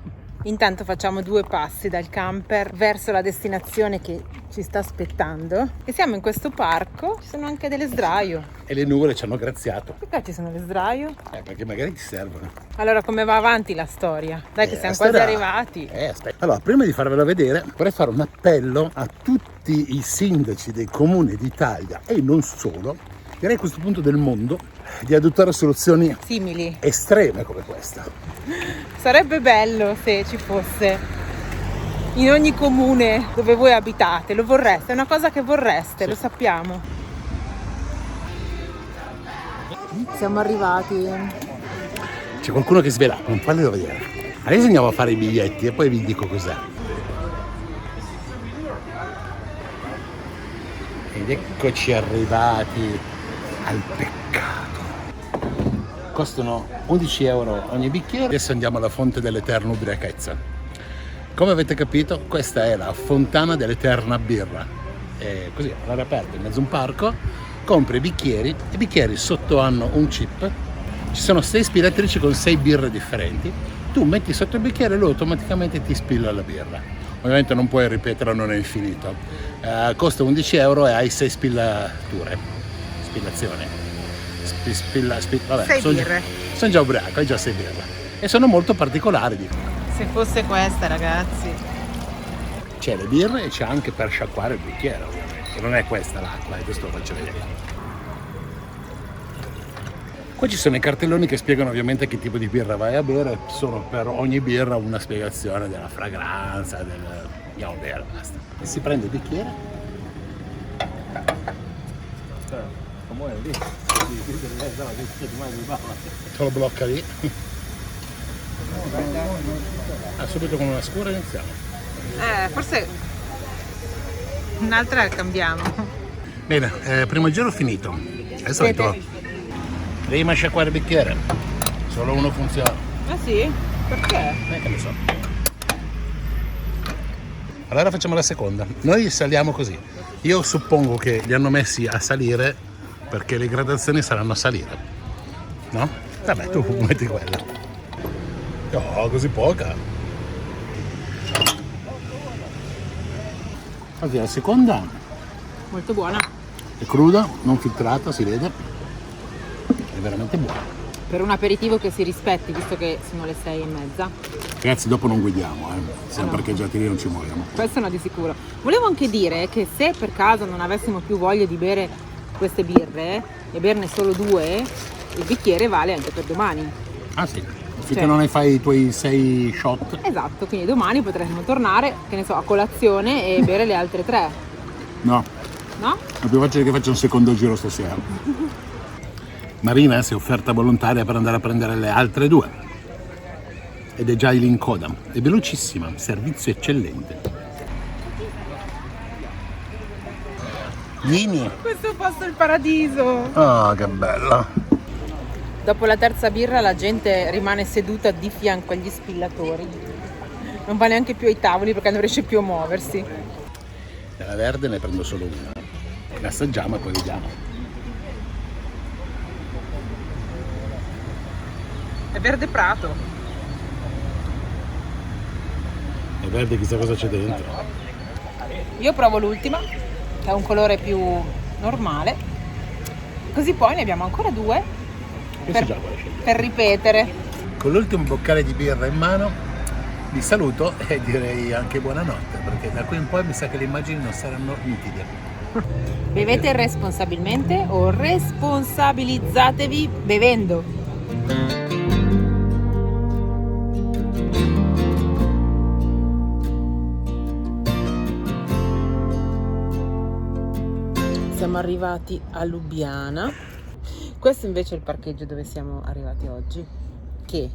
Intanto facciamo 2 passi dal camper verso la destinazione che ci sta aspettando e siamo in questo parco, ci sono anche delle sdraio. E le nuvole ci hanno graziato. Perché ci sono le sdraio? Perché magari ti servono. Allora come va avanti la storia? Dai che siamo quasi arrivati. Aspetta. Allora, prima di farvelo vedere, vorrei fare un appello a tutti i sindaci dei comuni d'Italia e non solo, direi a questo punto del mondo, di adottare soluzioni simili, estreme come questa. Sarebbe bello se ci fosse in ogni comune dove voi abitate, lo vorreste, è una cosa che vorreste, sì. Lo sappiamo. Siamo arrivati. C'è qualcuno che svela, non faglielo vedere. Adesso andiamo a fare i biglietti e poi vi dico cos'è. Ed eccoci arrivati al peccato. Costano 11 euro ogni bicchiere. Adesso andiamo alla fonte dell'eterna ubriachezza. Come avete capito, questa è la fontana dell'eterna birra. È così, all'aria aperta, in mezzo a un parco, compri i bicchieri sotto hanno un chip. Ci sono 6 spille elettrici con 6 birre differenti. Tu metti sotto il bicchiere e lui automaticamente ti spilla la birra. Ovviamente non puoi ripeterlo, non è infinito. Costa 11 euro e hai 6 spillazioni. Vabbè, 6 birre. Sono già ubriaco, hai già 6 birre. E sono molto particolari, dico. Se fosse questa, ragazzi. C'è le birre e c'è anche per sciacquare il bicchiere, ovviamente. Non è questa l'acqua, questo lo faccio vedere. Qua ci sono i cartelloni che spiegano ovviamente che tipo di birra vai a bere. Sono per ogni birra una spiegazione della fragranza, andiamo a bere, basta. E si prende il bicchiere. Te lo blocca lì. Subito con una scura iniziamo. Forse un'altra cambiamo. Bene, primo giro finito. È solito. Prima sciacquare il bicchiere. Solo uno funziona. Ah sì? Perché? Che ne so. Allora facciamo la seconda. Noi saliamo così. Io suppongo che li hanno messi a salire perché le gradazioni saranno a salire. No? Vabbè, tu metti quella. No, così poca. Oggi la seconda Molto buona. è cruda, non filtrata, si vede. È veramente buona. Per un aperitivo che si rispetti, visto che sono le 6:30. Ragazzi, dopo non guidiamo, siamo No. parcheggiati lì, non ci muoviamo. Questo no, di sicuro. Volevo anche dire che se per caso non avessimo più voglia di bere queste birre e berne solo 2, il bicchiere vale anche per domani. Ah sì, finché non ne fai i tuoi 6 shot. Esatto, quindi domani potremmo tornare, che ne so, a colazione e bere le altre 3. No, No? è più facile che faccia un secondo giro stasera. Marina si è offerta volontaria per andare a prendere le altre 2 ed è già lì in coda. È velocissima, servizio eccellente. Vieni. Questo posto è il paradiso. Ah, che bella. Dopo la terza birra la gente rimane seduta di fianco agli spillatori. Non va neanche più ai tavoli perché non riesce più a muoversi. Della verde ne prendo solo una. La assaggiamo e poi vediamo. È verde prato. È verde, chissà cosa c'è dentro. Io provo l'ultima, che ha un colore più normale. Così poi ne abbiamo ancora 2 Io so già quale scegliere. per ripetere. Con l'ultimo boccale di birra in mano vi saluto e direi anche buonanotte, perché da qui in poi mi sa che le immagini non saranno nitide. Bevete responsabilmente o responsabilizzatevi bevendo. Siamo arrivati a Lubiana. Questo invece è il parcheggio dove siamo arrivati oggi, che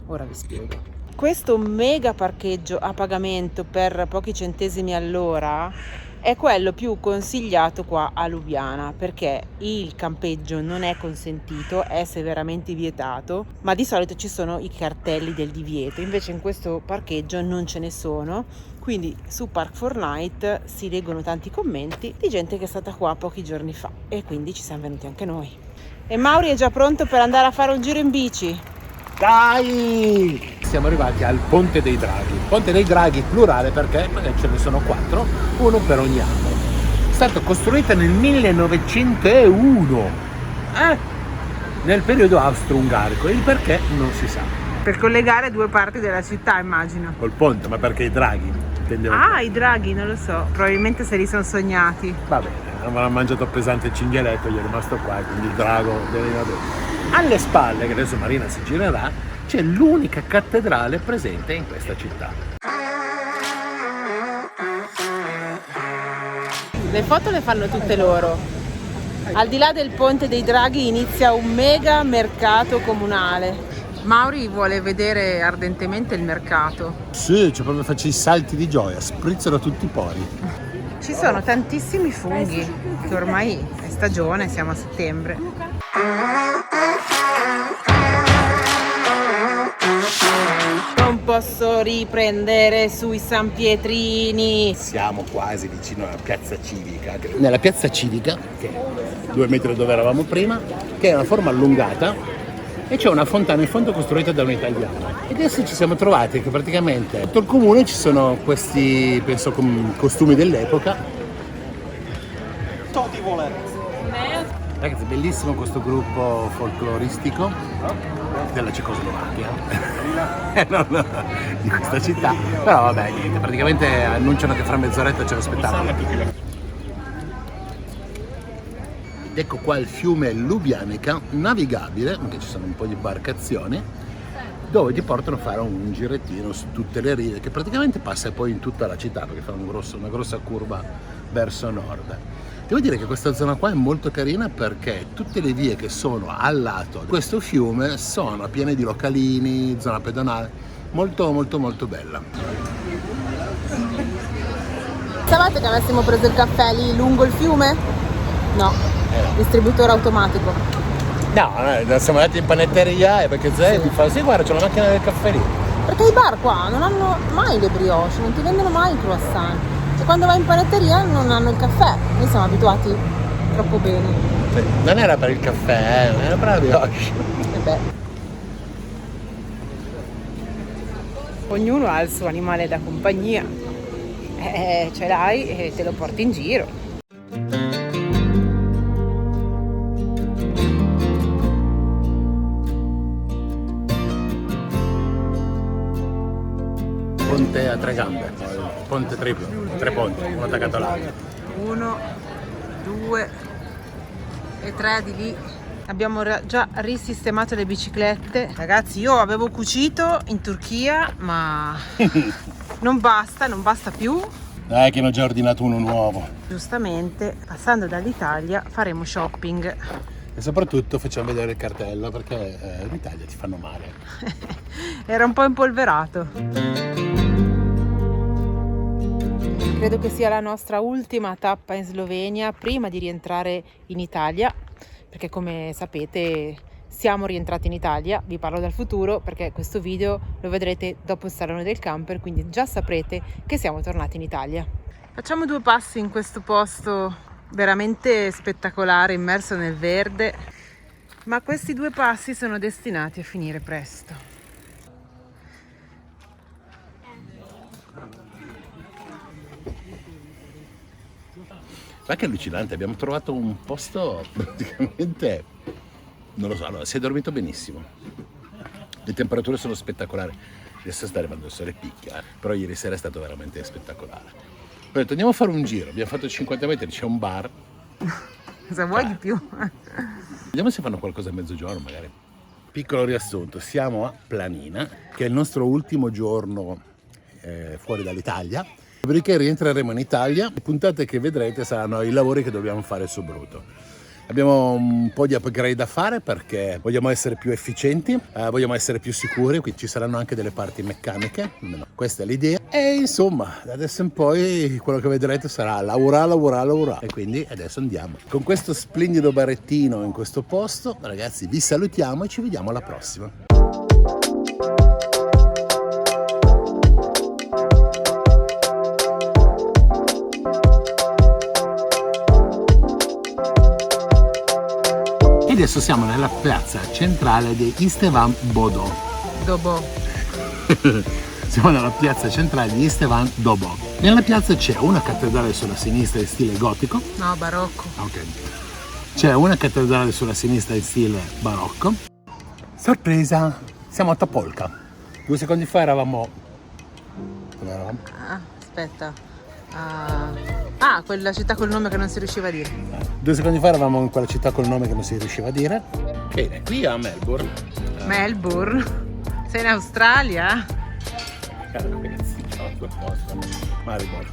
ora vi spiego. Questo mega parcheggio a pagamento per pochi centesimi all'ora è quello più consigliato qua a Lubiana, perché il campeggio non è consentito, è severamente vietato, ma di solito ci sono i cartelli del divieto. Invece in questo parcheggio non ce ne sono, quindi su Park4Night si leggono tanti commenti di gente che è stata qua pochi giorni fa e quindi ci siamo venuti anche noi. E Mauri è già pronto per andare a fare un giro in bici. Dai! Siamo arrivati al Ponte dei Draghi. Ponte dei Draghi plurale perché ce ne sono 4, uno per ogni anno. È stato costruito nel 1901, nel periodo austro-ungarico. Il perché non si sa. Per collegare 2 parti della città, immagino. Col ponte, ma perché i draghi? Intendevo. Ah, i draghi, non lo so. Probabilmente se li sono sognati. Va bene, non ha mangiato pesante il cinghialetto, gli è rimasto qua, quindi il drago deve venire. Alle spalle, che adesso Marina si girerà, c'è l'unica cattedrale presente in questa città. Le foto le fanno tutte loro. Al di là del Ponte dei Draghi inizia un mega mercato comunale. Mauri vuole vedere ardentemente il mercato. Sì, cioè proprio faccio i salti di gioia, sprizzano tutti i pori. Ci sono tantissimi funghi, che ormai è stagione, siamo a settembre. Non posso riprendere sui San Pietrini. Siamo quasi vicino alla piazza civica. Nella piazza civica, che è 2 metri dove eravamo prima, che è una forma allungata, e c'è una fontana in fondo costruita da un italiano. E adesso ci siamo trovati che praticamente tutto il comune ci sono questi, penso, costumi dell'epoca. Ragazzi, è bellissimo questo gruppo folcloristico della Cecoslovacchia, di questa città. Però vabbè, niente, praticamente annunciano che fra mezz'oretta c'è lo spettacolo. Ed ecco qua il fiume Lubjanica, navigabile, perché ci sono un po' di imbarcazioni, dove ti portano a fare un girettino su tutte le rive, che praticamente passa poi in tutta la città, perché fa una grossa curva verso nord. Devo dire che questa zona qua è molto carina perché tutte le vie che sono al lato di questo fiume sono piene di localini, zona pedonale, molto molto molto bella. Pensavate che avessimo preso il caffè lì lungo il fiume? No. Distributore automatico. No, siamo andati in panetteria e perché Zé ti fa, sì guarda c'è la macchina del caffè lì. Perché i bar qua non hanno mai le brioche, non ti vendono mai il croissant. Cioè quando vai in panetteria non hanno il caffè. Noi siamo abituati troppo bene. Sì, non era per il caffè, era per la brioche. E beh. Ognuno ha il suo animale da compagnia. Ce l'hai e te lo porti in giro. Ponte a 3 gambe, ponte triplo, 3 ponti, uno attaccato all'altro. 1, 2 e 3 di lì. Abbiamo già risistemato le biciclette. Ragazzi, io avevo cucito in Turchia, ma non basta più. Dai che ne ho già ordinato uno nuovo. Giustamente, passando dall'Italia, faremo shopping. E soprattutto facciamo vedere il cartello perché in Italia ti fanno male. Era un po' impolverato. Credo che sia la nostra ultima tappa in Slovenia prima di rientrare in Italia, perché come sapete siamo rientrati in Italia. Vi parlo dal futuro perché questo video lo vedrete dopo il salone del camper, quindi già saprete che siamo tornati in Italia. Facciamo 2 passi in questo posto veramente spettacolare, immerso nel verde, ma questi 2 passi sono destinati a finire presto. Ma che allucinante, abbiamo trovato un posto praticamente, non lo so, allora, si è dormito benissimo, le temperature sono spettacolari, adesso sta arrivando il sole picchia, però ieri sera è stato veramente spettacolare. Ho detto andiamo a fare un giro, abbiamo fatto 50 metri, c'è un bar. Cosa vuoi di più? Vediamo se fanno qualcosa a mezzogiorno magari. Piccolo riassunto, siamo a Planina, che è il nostro ultimo giorno fuori dall'Italia. Dopodiché rientreremo in Italia, le puntate che vedrete saranno i lavori che dobbiamo fare su Bruto. Abbiamo un po' di upgrade da fare perché vogliamo essere più efficienti, vogliamo essere più sicuri, quindi ci saranno anche delle parti meccaniche, questa è l'idea. E insomma, da adesso in poi quello che vedrete sarà lavorare. E quindi adesso andiamo. Con questo splendido barettino in questo posto, ragazzi, vi salutiamo e ci vediamo alla prossima. Adesso siamo nella piazza centrale di Istvan Bodo. Siamo nella piazza centrale di Istvan Dobo. Nella piazza c'è una cattedrale sulla sinistra in stile gotico. No, barocco. Ok. C'è una cattedrale sulla sinistra in stile barocco. Sorpresa! Siamo a Topolka. 2 secondi fa eravamo... Dove eravamo? Aspetta. Quella città col nome che non si riusciva a dire. 2 secondi fa eravamo in quella città col nome che non si riusciva a dire. Bene, qui a Melbourne. Melbourne? Sei in Australia? Ragazzi, ciao, ma ricordo.